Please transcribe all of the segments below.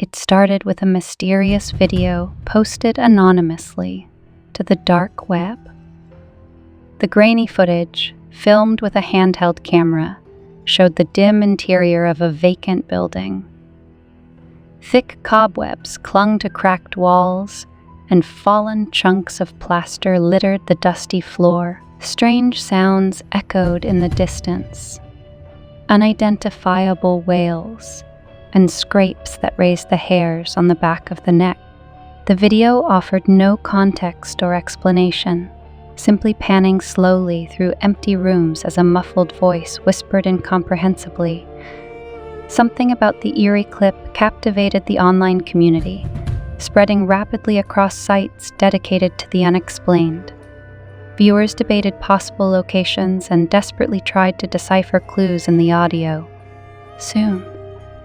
It started with a mysterious video posted anonymously to the dark web. The grainy footage, filmed with a handheld camera, showed the dim interior of a vacant building. Thick cobwebs clung to cracked walls, and fallen chunks of plaster littered the dusty floor. Strange sounds echoed in the distance, unidentifiable wails, and scrapes that raised the hairs on the back of the neck. The video offered no context or explanation, simply panning slowly through empty rooms as a muffled voice whispered incomprehensibly. Something about the eerie clip captivated the online community, spreading rapidly across sites dedicated to the unexplained. Viewers debated possible locations and desperately tried to decipher clues in the audio. Soon,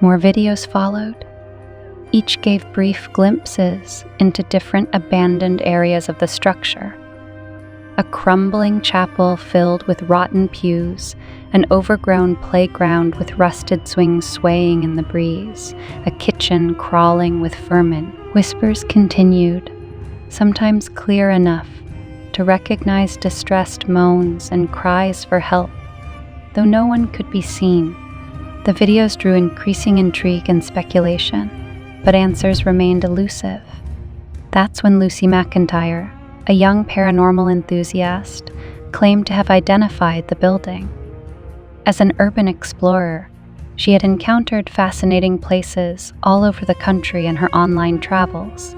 more videos followed. Each gave brief glimpses into different abandoned areas of the structure. A crumbling chapel filled with rotten pews, an overgrown playground with rusted swings swaying in the breeze, a kitchen crawling with vermin. Whispers continued, sometimes clear enough to recognize distressed moans and cries for help. Though no one could be seen, the videos drew increasing intrigue and speculation, but answers remained elusive. That's when Lucy McIntyre, a young paranormal enthusiast, claimed to have identified the building. As an urban explorer, she had encountered fascinating places all over the country in her online travels.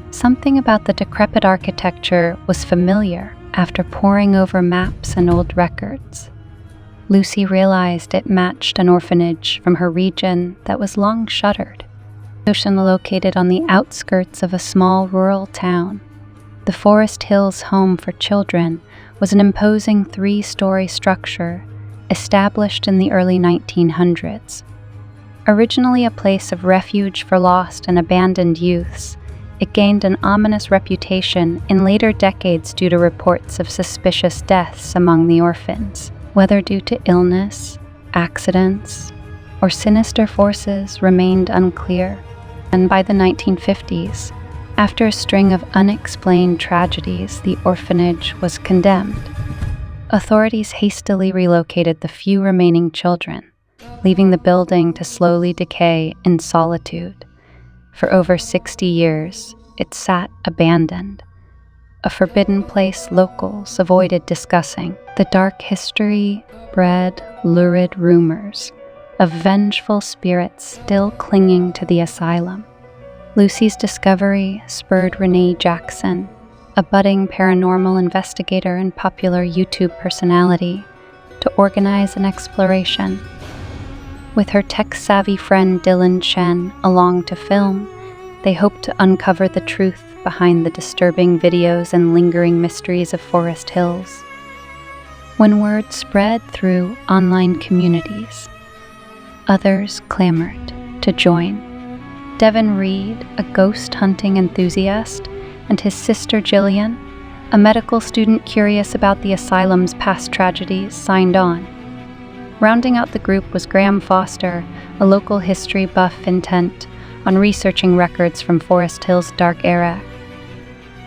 Something about the decrepit architecture was familiar after poring over maps and old records. Lucy realized it matched an orphanage from her region that was long shuttered. Located on the outskirts of a small rural town, the Forest Hills Home for Children was an imposing 3-story structure established in the early 1900s. Originally a place of refuge for lost and abandoned youths, it gained an ominous reputation in later decades due to reports of suspicious deaths among the orphans. Whether due to illness, accidents, or sinister forces remained unclear. And by the 1950s, after a string of unexplained tragedies, the orphanage was condemned. Authorities hastily relocated the few remaining children, leaving the building to slowly decay in solitude. For over 60 years, it sat abandoned, a forbidden place locals avoided discussing. The dark history bred lurid rumors of vengeful spirits still clinging to the asylum. Lucy's discovery spurred Renee Jackson, a budding paranormal investigator and popular YouTube personality, to organize an exploration. With her tech-savvy friend Dylan Chen along to film, they hoped to uncover the truth behind the disturbing videos and lingering mysteries of Forest Hills. When word spread through online communities, others clamored to join. Devin Reed, a ghost hunting enthusiast, and his sister Jillian, a medical student curious about the asylum's past tragedies, signed on. Rounding out the group was Graham Foster, a local history buff intent on researching records from Forest Hills' dark era.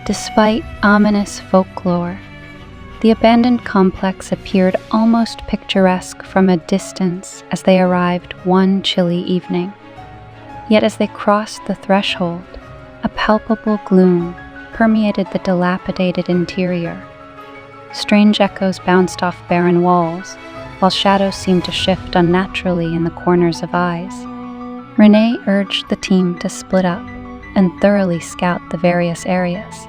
Despite ominous folklore, the abandoned complex appeared almost picturesque from a distance as they arrived one chilly evening. Yet as they crossed the threshold, a palpable gloom permeated the dilapidated interior. Strange echoes bounced off barren walls, while shadows seemed to shift unnaturally in the corners of eyes. Renee urged the team to split up and thoroughly scout the various areas.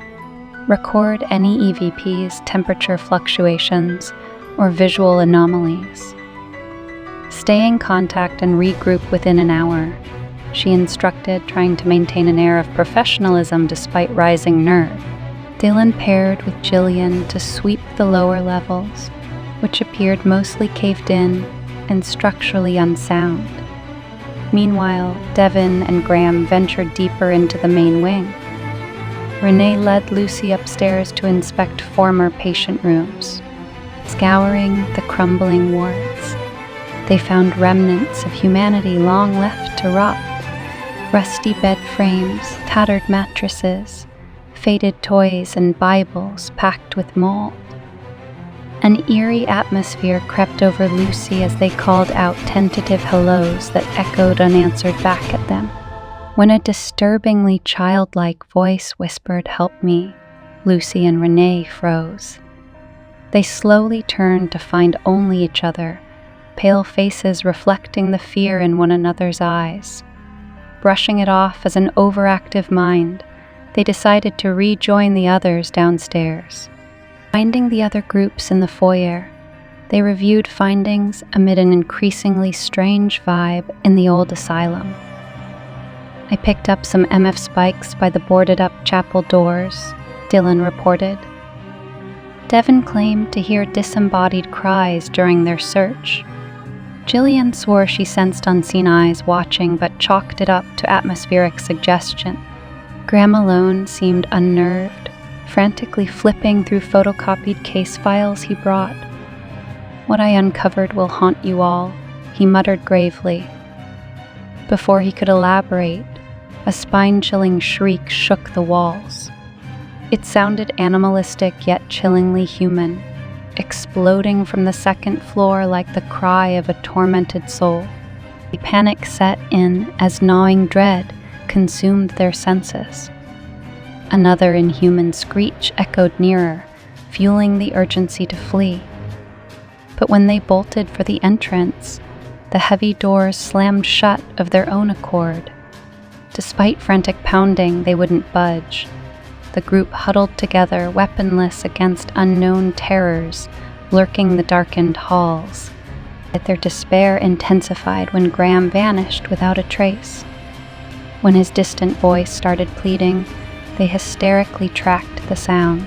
Record any EVPs, temperature fluctuations, or visual anomalies. Stay in contact and regroup within an hour, she instructed, trying to maintain an air of professionalism despite rising nerve. Dylan paired with Jillian to sweep the lower levels, which appeared mostly caved in and structurally unsound. Meanwhile, Devin and Graham ventured deeper into the main wing. Renee led Lucy upstairs to inspect former patient rooms. Scouring the crumbling wards, they found remnants of humanity long left to rot. Rusty bed frames, tattered mattresses, faded toys and Bibles packed with mold. An eerie atmosphere crept over Lucy as they called out tentative hellos that echoed unanswered back at them. When a disturbingly childlike voice whispered, "Help me," Lucy and Renee froze. They slowly turned to find only each other, pale faces reflecting the fear in one another's eyes. Brushing it off as an overactive mind, they decided to rejoin the others downstairs. Finding the other groups in the foyer, they reviewed findings amid an increasingly strange vibe in the old asylum. "I picked up some MF spikes by the boarded-up chapel doors," Dylan reported. Devin claimed to hear disembodied cries during their search. Jillian swore she sensed unseen eyes watching but chalked it up to atmospheric suggestion. Graham alone seemed unnerved, frantically flipping through photocopied case files he brought. "What I uncovered will haunt you all," he muttered gravely. Before he could elaborate, a spine-chilling shriek shook the walls. It sounded animalistic yet chillingly human, exploding from the second floor like the cry of a tormented soul. The panic set in as gnawing dread consumed their senses. Another inhuman screech echoed nearer, fueling the urgency to flee. But when they bolted for the entrance, the heavy doors slammed shut of their own accord. Despite frantic pounding, they wouldn't budge. The group huddled together, weaponless against unknown terrors lurking the darkened halls. Yet their despair intensified when Graham vanished without a trace. When his distant voice started pleading, they hysterically tracked the sound.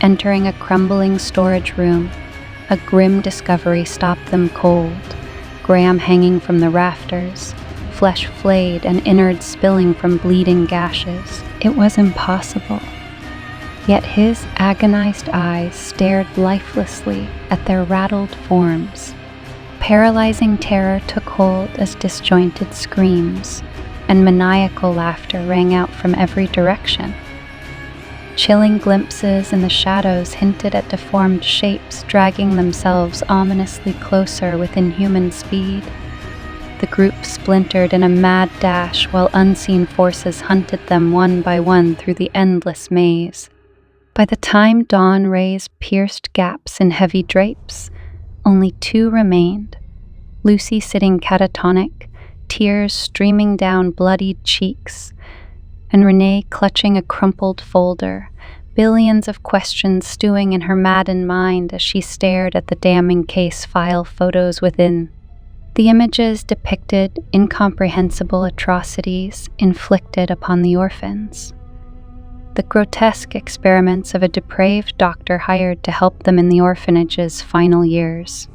Entering a crumbling storage room, a grim discovery stopped them cold. Graham hanging from the rafters, flesh flayed and innards spilling from bleeding gashes. It was impossible. Yet his agonized eyes stared lifelessly at their rattled forms. Paralyzing terror took hold as disjointed screams and maniacal laughter rang out from every direction. Chilling glimpses in the shadows hinted at deformed shapes dragging themselves ominously closer with inhuman speed. The group splintered in a mad dash while unseen forces hunted them one by one through the endless maze. By the time dawn rays pierced gaps in heavy drapes, only two remained. Lucy sitting catatonic, tears streaming down bloodied cheeks, and Renee clutching a crumpled folder, billions of questions stewing in her maddened mind as she stared at the damning case file photos within. The images depicted incomprehensible atrocities inflicted upon the orphans. The grotesque experiments of a depraved doctor hired to help them in the orphanage's final years.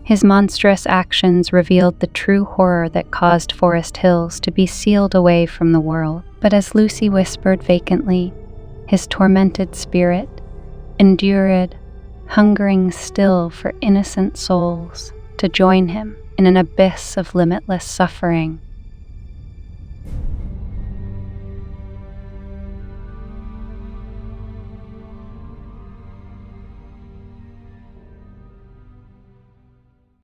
His monstrous actions revealed the true horror that caused Forest Hills to be sealed away from the world. But as Lucy whispered vacantly, his tormented spirit endured, hungering still for innocent souls to join him in an abyss of limitless suffering.